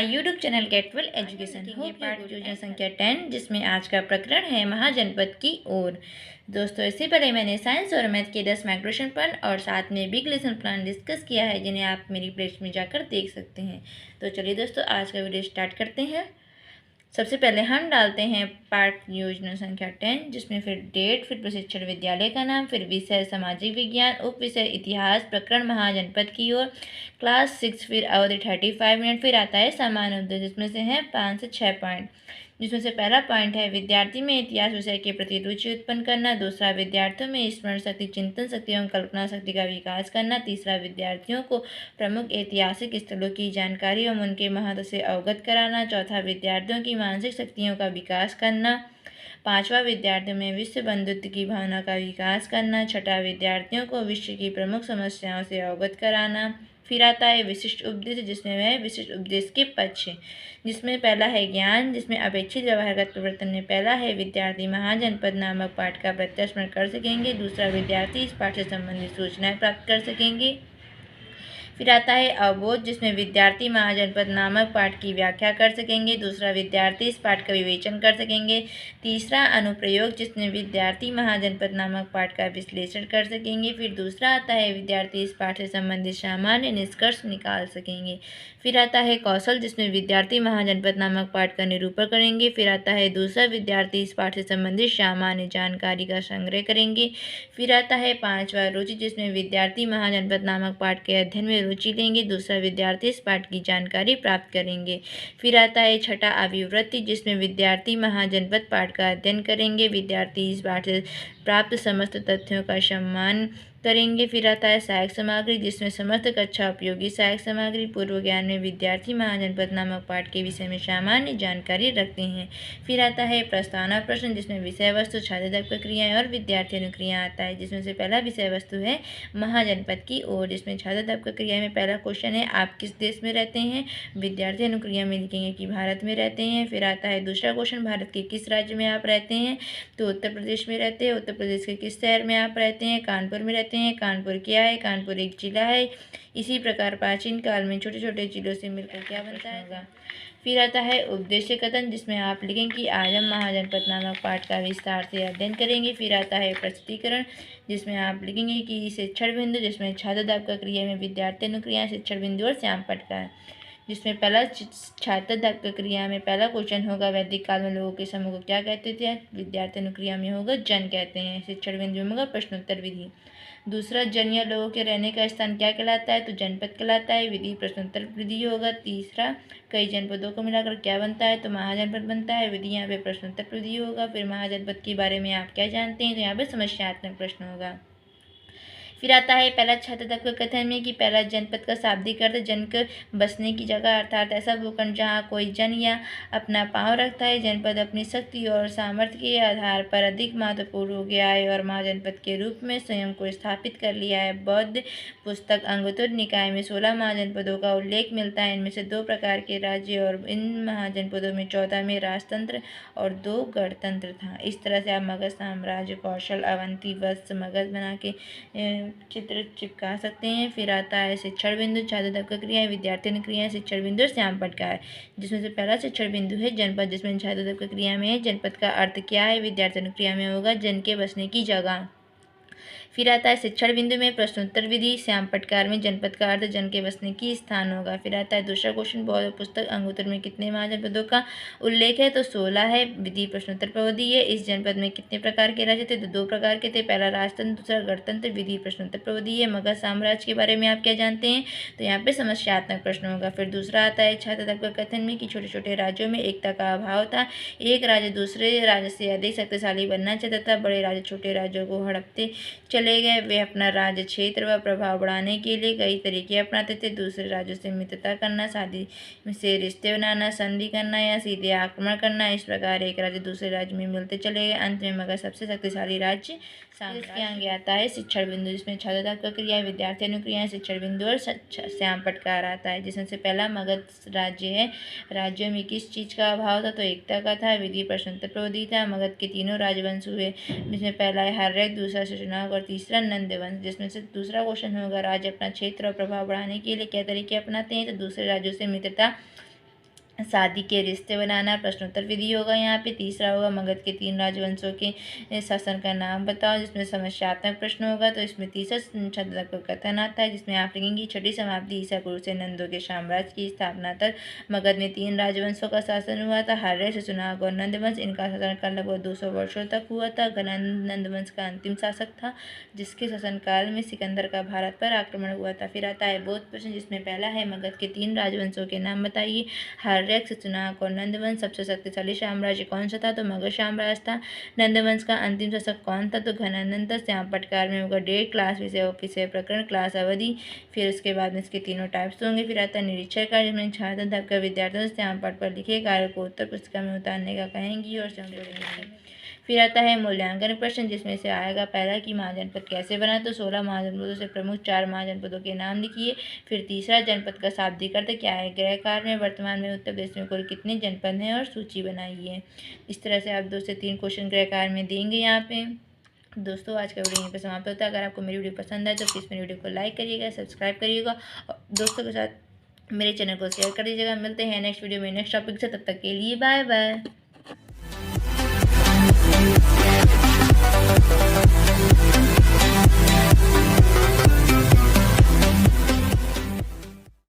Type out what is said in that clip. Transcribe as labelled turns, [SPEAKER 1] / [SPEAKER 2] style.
[SPEAKER 1] My YouTube channel get well education. हो पाठ योजना संख्या 10, जिसमें आज का प्रकरण है महाजनपद की ओर। दोस्तों, इससे पहले मैंने साइंस और मैथ के 10 मार्क क्वेश्चन पेपर और साथ में बिग लेसन प्लान डिस्कस किया है, जिन्हें आप मेरी प्लेलिस्ट में जाकर देख सकते हैं। तो चलिए दोस्तों, आज का वीडियो स्टार्ट करते हैं। सबसे पहले हम डालते हैं पाठ योजना संख्या 10, जिसमें फिर डेट, फिर प्रशिक्षण विद्यालय का नाम, फिर विषय सामाजिक विज्ञान, उप विषय इतिहास, प्रकरण महाजनपद की ओर, क्लास 6, फिर अवधि 35 मिनट, फिर आता है सामान्य उद्देश्य, जिसमें से है 5 से 6 पॉइंट। जिसमें से पहला पॉइंट है विद्यार्थी में इतिहास विषय के प्रति रुचि उत्पन्न करना। दूसरा, विद्यार्थियों में स्मरण शक्ति, चिंतन शक्ति एवं कल्पना शक्ति का विकास करना। तीसरा, विद्यार्थियों को प्रमुख ऐतिहासिक स्थलों की जानकारी एवं उनके महत्व से अवगत कराना। चौथा, विद्यार्थियों की मानसिक शक्तियों का विकास करना। पांचवा, विद्यार्थियों में विश्व बंधुत्व की भावना का विकास करना। छठा, विद्यार्थियों को विश्व की प्रमुख समस्याओं से अवगत कराना। फिर आता है विशिष्ट उपदेश, जिसमें वह विशिष्ट उपदेश के पक्ष, जिसमें पहला है ज्ञान, जिसमें अपेक्षित व्यवहारगत परिवर्तन में पहला है विद्यार्थी महाजनपद नामक पाठ का प्रत्यास्मरण कर सकेंगे। दूसरा, विद्यार्थी इस पाठ से संबंधित सूचनाएं प्राप्त कर सकेंगे। फिर आता है अवबोध, जिसमें विद्यार्थी महाजनपद नामक पाठ की व्याख्या कर सकेंगे। दूसरा, विद्यार्थी इस पाठ का विवेचन कर सकेंगे। तीसरा, अनुप्रयोग, जिसमें विद्यार्थी महाजनपद नामक पाठ का विश्लेषण कर सकेंगे। फिर दूसरा आता है विद्यार्थी इस पाठ से संबंधित सामान्य निष्कर्ष निकाल सकेंगे। फिर आता है कौशल, जिसमें विद्यार्थी महाजनपद नामक पाठ का निरूपण करेंगे। फिर आता है दूसरा, विद्यार्थी इस पाठ से संबंधित सामान्य जानकारी का संग्रह करेंगे। फिर आता है पांचवा, रुचि, जिसमें विद्यार्थी महाजनपद नामक पाठ के अध्ययन में रुचि लेंगे। दूसरा, विद्यार्थी इस पाठ की जानकारी प्राप्त करेंगे। फिर आता है छठा, अभिवृत्ति, जिसमें विद्यार्थी महाजनपद पाठ का अध्ययन करेंगे। विद्यार्थी इस पाठ से प्राप्त समस्त तथ्यों का सम्मान करेंगे। फिर आता है सहायक सामग्री, जिसमें समस्त कक्षा उपयोगी सहायक सामग्री। पूर्व ज्ञान में विद्यार्थी महाजनपद नामक पाठ के विषय में सामान्य जानकारी रखते हैं। फिर आता है प्रस्तावना प्रश्न, जिसमें विषय वस्तु, छात्रदत्त प्रक्रियाएं और विद्यार्थी अनुक्रिया आता है, जिसमें से पहला विषय वस्तु है महाजनपद की ओर, जिसमें छात्रदत्त प्रक्रिया में पहला क्वेश्चन है आप किस देश में रहते हैं। विद्यार्थी अनुक्रिया में लिखेंगे कि भारत में रहते हैं। फिर आता है दूसरा क्वेश्चन, भारत के किस राज्य में आप रहते हैं, तो उत्तर प्रदेश में रहते हैं। उत्तर प्रदेश के किस शहर में आप रहते हैं, कानपुर में रहते हैं। कानपुर क्या है, कानपुर एक जिला है। इसी प्रकार प्राचीन काल में छोटे छोटे जिलों से मिलकर क्या बनता है। फिर आता है उद्देश्य कथन, जिसमें आप लिखेंगे कि आज हम महाजनपद नामक पाठ का विस्तार से अध्ययन करेंगे। फिर आता है प्रस्तुतीकरण, जिसमें आप लिखेंगे कि शिक्षण बिंदु, जिसमें छात्रदत्त प्रक्रिया में विद्यार्थी अनुक्रिया, शिक्षण बिंदु और श्याम पटका, जिसमें पहला छात्रदत्त प्रक्रिया में पहला क्वेश्चन होगा वैदिक काल में लोगों के समूह को क्या कहते थे। विद्यार्थी अनुक्रिया में होगा जन कहते हैं। शिक्षण बिंदु में होगा प्रश्नोत्तर विधि। दूसरा, जन या लोगों के रहने का स्थान क्या कहलाता है, तो जनपद कहलाता है। विधि प्रश्नोत्तर विधि होगा। तीसरा, कई जनपदों को मिलाकर क्या बनता है, तो महाजनपद बनता है। विधि यहाँ पे प्रश्नोत्तर विधि होगा। फिर महाजनपद के बारे में आप क्या जानते हैं, तो यहाँ पे समस्यात्मक प्रश्न होगा। फिर आता है पहला छात्रदत्त का कथन में कि पहला जनपद का शाब्दिक अर्थ जन के बसने की जगह, अर्थात ऐसा भूखंड जहाँ कोई जन या अपना पांव रखता है। जनपद अपनी शक्ति और सामर्थ्य के आधार पर अधिक महत्वपूर्ण हो गया है और महाजनपद के रूप में स्वयं को स्थापित कर लिया है। बौद्ध पुस्तक अंगुत्तर निकाय में 16 महाजनपदों का उल्लेख मिलता है। इनमें से 2 प्रकार के राज्य और इन महाजनपदों में 14 में राजतंत्र और 2 गणतंत्र था। इस तरह से आप मगध साम्राज्य, कौशल, अवंती, वत्स, मगध बना के चित्र चिपका सकते हैं। फिर आता है शिक्षण बिंदु, छात्रदत्त प्रक्रिया, विद्यार्थी अनुक्रिया, शिक्षण बिंदु और श्याम पटका, जिसमें से पहला शिक्षण बिंदु है जनपद, जिसमें छात्रदत्त प्रक्रिया में है जनपद का अर्थ क्या है। विद्यार्थी अनुक्रिया में होगा जन के बसने की जगह। फिर आता है शिक्षण बिंदु में प्रश्नोत्तर विधि, श्याम पटकार में जनपद का अर्थ जन के बसने की स्थान होगा। फिर आता है दूसरा क्वेश्चन, बौद्ध पुस्तक अंगुत्तर में कितने महाजनपदों का उल्लेख है, तो 16 है। विधि प्रश्नोत्तर प्रविधि है, इस जनपद में कितने प्रकार के राज्य थे, तो 2 प्रकार के थे, पहला राजतंत्र, दूसरा गणतंत्र। विधि प्रश्नोत्तर प्रविधि है। मगध साम्राज्य के बारे में आप क्या जानते हैं, तो यहाँ पे समस्यात्मक प्रश्न होगा। फिर दूसरा आता है छात्रदत्त का कथन में कि छोटे छोटे राज्यों में एकता का अभाव था। एक राज्य दूसरे राज्य से अधिक शक्तिशाली बनना चाहता था। बड़े राज्य छोटे राज्यों को हड़पते चले गए। वे अपना राज्य क्षेत्र व प्रभाव बढ़ाने के लिए कई तरीके अपनाते थे। दूसरे राज्यों से मित्रता करना, शादी से रिश्ते बनाना, संधि करना या सीधे आक्रमण करना। इस प्रकार एक राज्य दूसरे राज्य में मिलते चले गए। अंत में मगध सबसे शक्तिशाली राज्य इसके आगे आता है शिक्षण बिंदु, जिसमें छात्रदत्त प्रक्रिया, विद्यार्थी अनुक्रिया, शिक्षण बिंदु और श्याम पटकार आता है, जिसमें से पहला मगध राज्य है। राज्यों में किस चीज़ का अभाव था, तो एकता का था। विधि प्रश्नोत्तर प्रविधि था। मगध के 3 राजवंश हुए, जिसमें पहला है हर्यक, दूसरा शशनाग और तीसरा नंद वंश। जिसमें से दूसरा क्वेश्चन होगा राज्य अपना क्षेत्र और प्रभाव बढ़ाने के लिए क्या तरीके अपनाते हैं, तो दूसरे राज्यों से मित्रता शादी के रिश्ते बनाना, प्रश्नोत्तर विधि होगा यहाँ पे। तीसरा होगा मगध के 3 राजवंशों के शासन का नाम बताओ, जिसमें समस्यात्मक प्रश्न होगा। तो इसमें तीसरा छद्म का कथन आता है, जिसमें अफ्रीकी की छठी समाप्ति ईसा पूर्व से नंदों के साम्राज्य की स्थापना तक मगध में 3 राजवंशों का शासन हुआ था, हर्य, शशुनाग और नंदवंश। इनका शासनकाल लगभग 200 वर्षों तक हुआ था। घनानंद नंदवंश का अंतिम शासक था, जिसके शासनकाल में सिकंदर का भारत पर आक्रमण हुआ था। फिर आता है बौद्ध प्रश्न, जिसमें पहला है मगध के 3 राजवंशों के नाम बताइए। हर्य, शशुनाग और नंदवंश। सबसे शक्तिशाली साम्राज्य कौन सा था? तो मगध साम्राज्य था। नंदवंश का अंतिम शासक कौन था? तो घनानंद था। श्याम पटकार में होगा डेट, क्लास विषय प्रकरण, क्लास अवधि। फिर उसके बाद में इसके तीनों टाइप्स होंगे। फिर आता है निरीक्षण कार्य, जिसमें छात्र अध्यापक विद्यार्थियों से श्याम पट पर लिखे कार्य को उत्तर पुस्तिका में उतारने का कहेंगी और समझाएंगी। फिर आता है मूल्यांकन प्रश्न, जिसमें से आएगा पहला कि महाजनपद कैसे बना। तो 16 महाजनपदों से प्रमुख 4 महाजनपदों के नाम लिखिए। फिर तीसरा, जनपद का शाब्दिक अर्थ क्या है। गृह कार्य में वर्तमान में उत्तर प्रदेश में कुल कितने जनपद हैं और सूची बनाइए। इस तरह से आप 2 से 3 क्वेश्चन गृह कार्य में देंगे यहाँ पे। दोस्तों आज का वीडियो यहीं पर समाप्त होता है। अगर आपको मेरी वीडियो पसंद आए तो प्लीज़ मेरी वीडियो को लाइक करिएगा, सब्सक्राइब करिएगा और दोस्तों के साथ मेरे चैनल को शेयर कर दीजिएगा। मिलते हैं नेक्स्ट वीडियो में नेक्स्ट टॉपिक से, तब तक के लिए बाय बाय।